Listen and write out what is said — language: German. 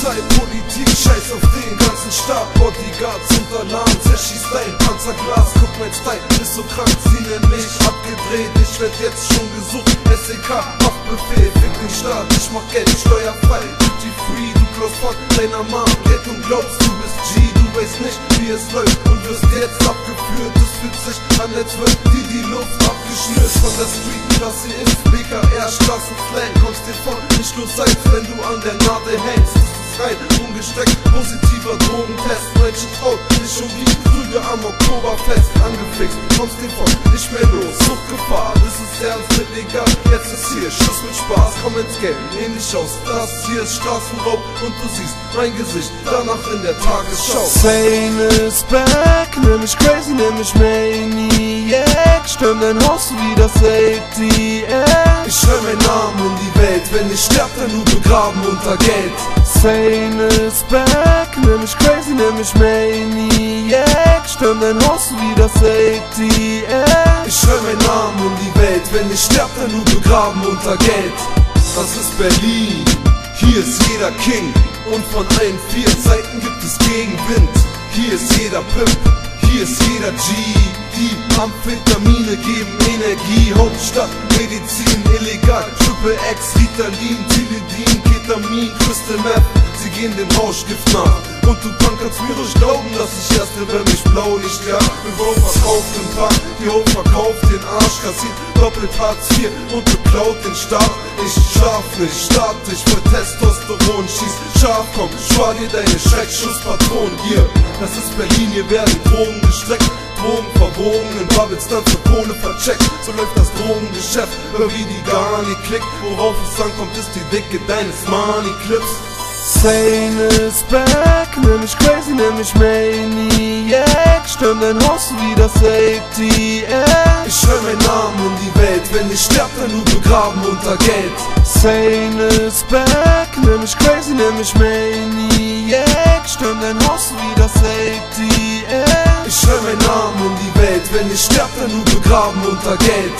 Polizei, Politik, scheiß auf den ganzen Staat. Bodyguards und Alarm, zerschießt dein Panzerglas. Guck, mein Style ist so krank, sie nennen mich abgedreht. Ich werd jetzt schon gesucht, SEK, Haftbefehl, fick den Staat. Ich mach Geld, steuerfrei, duty free. Du klaust von deiner Mom Geld und glaubst, du bist G. Du weißt nicht, wie es läuft und wirst jetzt abgeführt. Es fühlt sich an, als wird dir die Luft abgeschnürt. Von der Street, das hier ist BKR, Straßenslang. Kommst dir vor, nicht nur Salz, wenn du an der Nadel hängst. Das ist rein, ungesteckt, positiver Drogentest. Menschen traut dich schon wie Krüge am Oktoberfest. Angefixt, kommst dir vor, nicht mehr los, Suchtgefahr. Das ist ernst mit legal, jetzt ist hier Schuss mit Spaß. Komm ins Game, nehm dich aus, das hier ist Straßenraub. Und du siehst mein Gesicht, danach in der Tagesschau. Sane is back, nimm mich crazy, nimm mich maniac. Sturm dein Haus wie das ATM. Ich schreib meinen Namen in die Welt, wenn ich sterb, dann nur begraben unter Geld. Sane is back, nimm mich crazy, nimm mich maniac. Sturm dein Haus wie das ATM. Ich schreib meinen Namen in die Welt, wenn ich sterb, dann nur begraben unter Geld. Das ist Berlin, hier ist jeder King. Und von allen vier Seiten gibt es Gegenwind. Hier ist jeder Pimp, hier ist jeder G. Die Amphetamine geben Energie. Hauptstadt, Medizin, illegal. Triple X, Ritalin, Tilidin, Ketamin, Crystal Meth. Sie gehen dem Rauschgift nach. Und du kannst mir ruhig glauben, dass ich erste, wenn mich Blaulicht jagt. Büro verkauft den Park, die Hof verkauft den Arsch. Kassiert doppelt Hartz IV und beklaut den Staat. Ich schlaf nicht, statisch für Testosteron. Schieß scharf, komm, spar dir deine Schreckschusspatronen. Hier, das ist Berlin, hier werden Drogen gestreckt. Drogen verbogen, in Bubbles dann für Kohle vercheckt. So läuft das Drogengeschäft, hör wie die Garni klickt. Worauf es ankommt, ist die Dicke deines Money Clips. Sane is back, nimm mich crazy, nimm mich maniac. Sturm dein Haus wie das ATM. Ich schreib meinen Namen in die Welt, wenn ich sterb, dann nur begraben unter Geld. Sane is back, nimm mich crazy, nimm mich maniac. Sturm dein Haus wie das ATM. Ich schreib meinen Namen in die Welt, wenn ich sterb, dann nur begraben unter Geld.